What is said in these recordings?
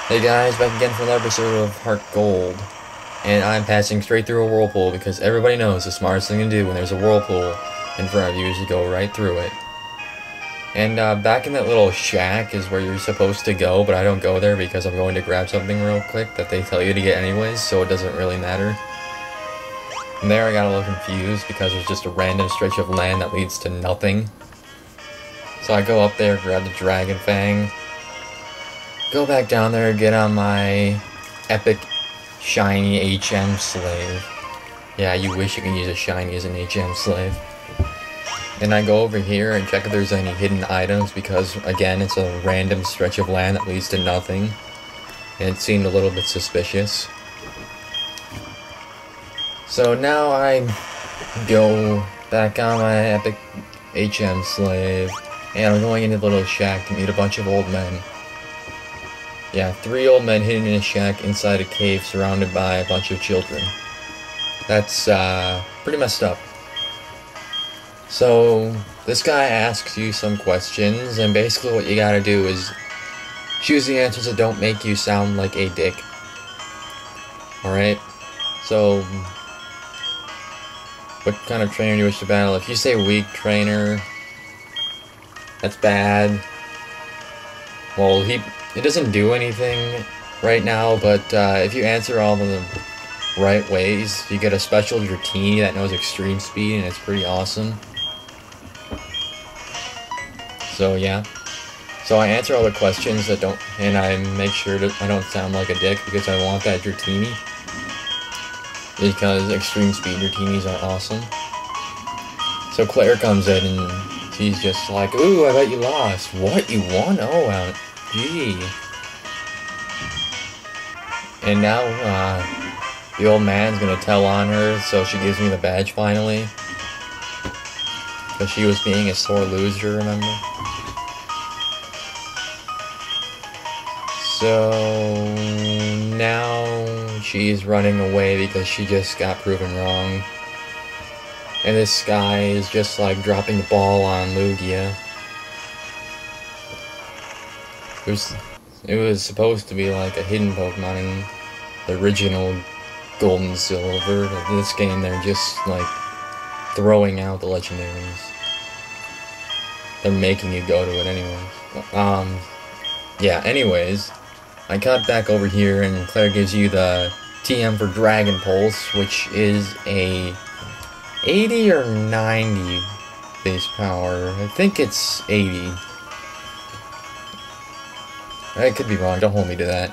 Hey guys, back again for another episode of HeartGold. And I'm passing straight through a whirlpool because everybody knows the smartest thing to do when there's a whirlpool in front of you is to go right through it. And back in that little shack is where you're supposed to go, but I don't go there because I'm going to grab something real quick that they tell you to get anyways, so it doesn't really matter. And there I got a little confused because there's just a random stretch of land that leads to nothing. So I go up there, grab the Dragon Fang, go back down there, get on my epic shiny HM slave. Yeah, you wish you could use a shiny as an HM slave. And I go over here and check if there's any hidden items because, again, it's a random stretch of land that leads to nothing. And it seemed a little bit suspicious. So now I go back on my epic HM slave. And I'm going into the little shack to meet a bunch of old men. Yeah, 3 old men hidden in a shack inside a cave surrounded by a bunch of children. That's, pretty messed up. So, this guy asks you some questions, and basically what you gotta do is choose the answers that don't make you sound like a dick. Alright? So, what kind of trainer do you wish to battle? If you say weak trainer, that's bad. Well, it doesn't do anything right now, but if you answer all the right ways, you get a special Dratini that knows extreme speed, and it's pretty awesome. So yeah. So I answer all the questions that don't, and I make sure that I don't sound like a dick because I want that Dratini. Because extreme speed Dratinis are awesome. So Clair comes in and she's just like, "Ooh, I bet you lost. What, you won? Oh, gee." And now, the old man's gonna tell on her, so she gives me the badge finally. Because she was being a sore loser, remember? So, now she's running away because she just got proven wrong. And this guy is just like dropping the ball on Lugia. It was supposed to be like a hidden Pokemon in the original Gold and Silver, but in this game they're just like throwing out the legendaries. They're making you go to it anyways. Yeah, anyways, I cut back over here and Claire gives you the TM for Dragon Pulse, which is a 80 or 90 base power. I think it's 80. I could be wrong, don't hold me to that.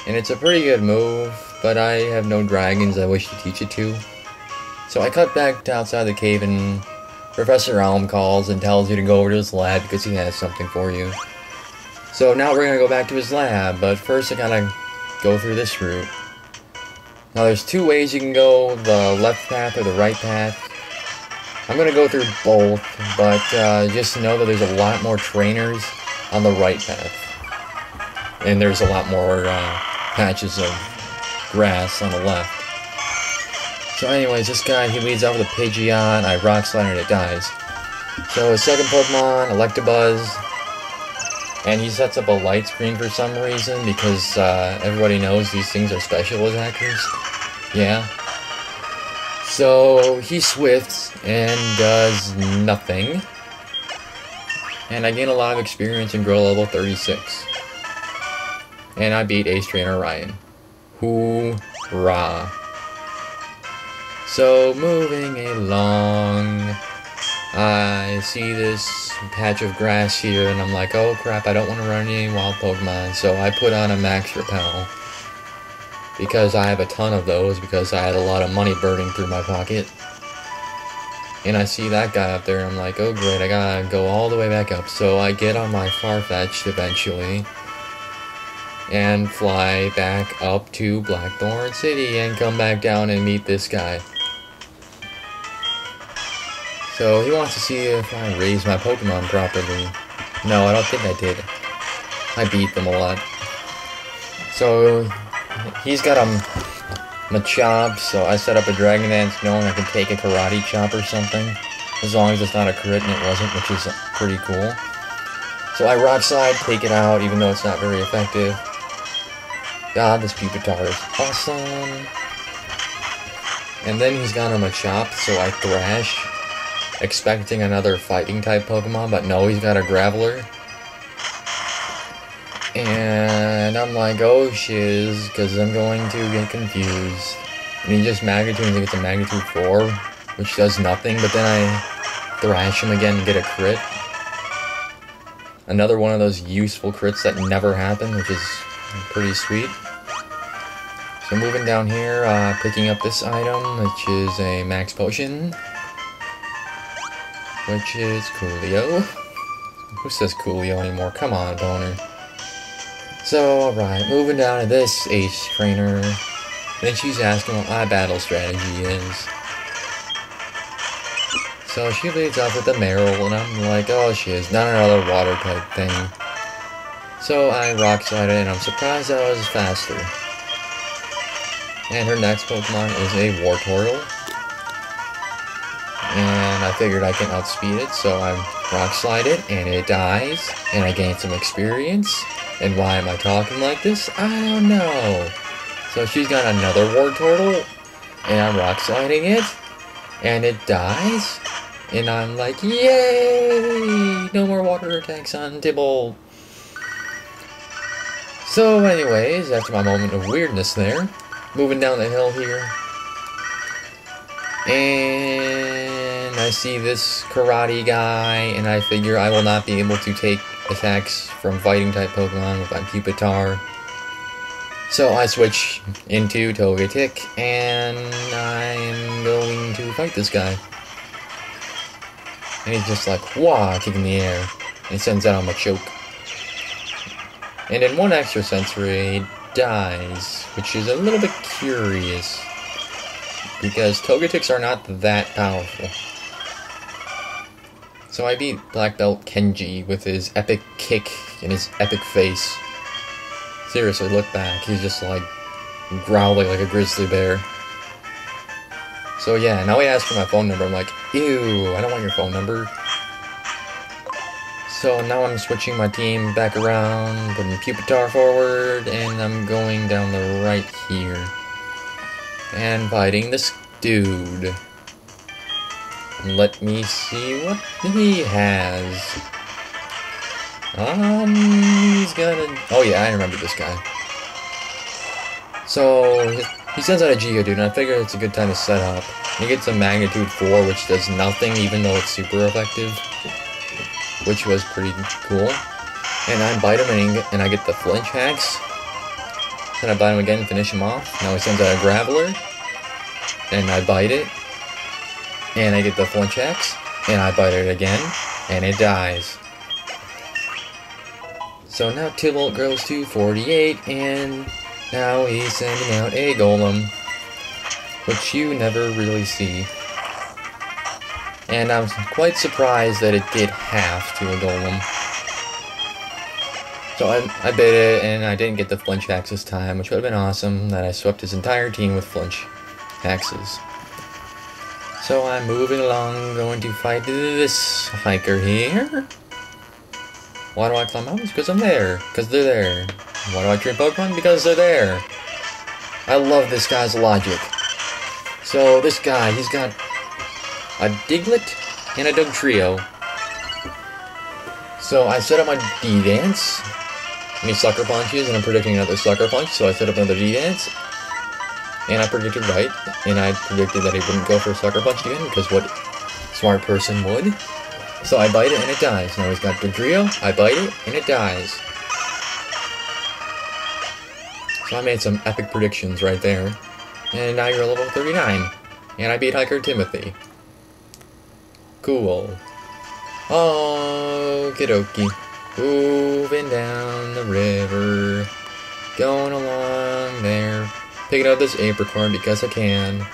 And it's a pretty good move, but I have no dragons I wish to teach it to. So I cut back to outside the cave and Professor Elm calls and tells you to go over to his lab because he has something for you. So now we're gonna go back to his lab, but first I gotta go through this route. Now there's 2 ways you can go, the left path or the right path. I'm gonna go through both, but just know that there's a lot more trainers on the right path. And there's a lot more patches of grass on the left. So anyways, this guy, he leads off with a Pidgeot, I Rock Slide and it dies. So his second Pokemon, Electabuzz, and he sets up a light screen for some reason because everybody knows these things are special attackers. Yeah. So he swifts and does nothing. And I gain a lot of experience and grow level 36. And I beat Ace Trainer Ryan. Hoorah. So, moving along, I see this patch of grass here, and I'm like, oh crap, I don't want to run any wild Pokemon, so I put on a Max Repel. Because I have a ton of those, because I had a lot of money burning through my pocket. And I see that guy up there, and I'm like, oh great, I gotta go all the way back up. So I get on my Farfetch'd eventually, and fly back up to Blackthorn City, and come back down and meet this guy. So he wants to see if I raise my Pokemon properly. No, I don't think I did. I beat them a lot. So he's got a Machop, so I set up a Dragon Dance knowing I can take a Karate Chop or something. As long as it's not a crit, and it wasn't, which is pretty cool. So I rock slide, take it out, even though it's not very effective. God, this Pupitar is awesome. And then he's got him a chop, so I thrash, expecting another fighting type Pokemon, but no, he's got a Graveler. And I'm like, oh shiz, because I'm going to get confused. And he just Magnitude, and he gets a Magnitude 4, which does nothing, but then I thrash him again and get a crit. Another one of those useful crits that never happen, which is pretty sweet. So moving down here, picking up this item, which is a Max Potion. Which is Coolio. Who says Coolio anymore? Come on, Boner. So, alright, moving down to this Ace Trainer. Then she's asking what my battle strategy is. So she leads off with the Meryl, and I'm like, oh shiz, not another water type thing. So I rock slide it, and I'm surprised I was faster. And her next Pokemon is a Wartortle. And I figured I can outspeed it, so I rock slide it, and it dies, and I gain some experience. And why am I talking like this? I don't know. So she's got another Wartortle, and I'm rock sliding it, and it dies. And I'm like, yay! No more water attacks on Tibble. So anyways, after my moment of weirdness there, moving down the hill here, and I see this karate guy, and I figure I will not be able to take attacks from fighting type Pokemon with my Pupitar. So I switch into Togetic, and I'm going to fight this guy. And he's just like, wah, kick in the air. And he sends out him a choke. And in one extra sensory, he dies, which is a little bit curious. Because Togetics are not that powerful. So I beat Black Belt Kenji with his epic kick and his epic face. Seriously, look back. He's just like growling like a grizzly bear. So yeah, now he asks for my phone number. I'm like, ew, I don't want your phone number. So now I'm switching my team back around, putting Pupitar forward, and I'm going down the right here. And fighting this dude. Let me see what he has. He's got a... Oh yeah, I remember this guy. So, he sends out a Geodude, and I figure it's a good time to set up. He gets a Magnitude 4, which does nothing, even though it's super effective. Which was pretty cool. And I bite him, and I get the Flinch Hacks. Then I bite him again and finish him off. Now he sends out a Graveler. And I bite it. And I get the Flinch Hacks. And I bite it again. And it dies. So now Tibble grows to 48, and now he's sending out a Golem, which you never really see. And I'm quite surprised that it did half to a Golem. So I bit it, and I didn't get the Flinch Hacks this time, which would have been awesome, that I swept his entire team with Flinch Hacks. So I'm moving along, going to fight this hiker here. Why do I climb mountains? Because I'm there. Because they're there. Why do I train Pokemon? Because they're there. I love this guy's logic. So this guy, he's got a Diglett and a Dugtrio. So I set up my D-Dance. And he Sucker Punches, and I'm predicting another Sucker Punch. So I set up another D-Dance. And I predicted right. And I predicted that he wouldn't go for a Sucker Punch again, because what smart person would? So I bite it and it dies. Now he's got Dugtrio, I bite it and it dies. So I made some epic predictions right there. And now you're level 39. And I beat Hiker Timothy. Cool. Okie dokie. Moving down the river. Going along there. Picking up this apricorn because I can.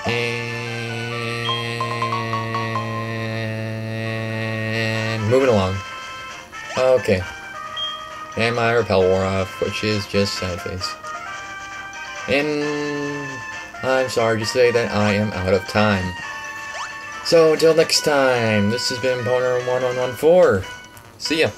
And moving along. Okay. And my repel wore off, which is just sad face. And I'm sorry to say that I am out of time. So until next time, this has been Boner1114. See ya.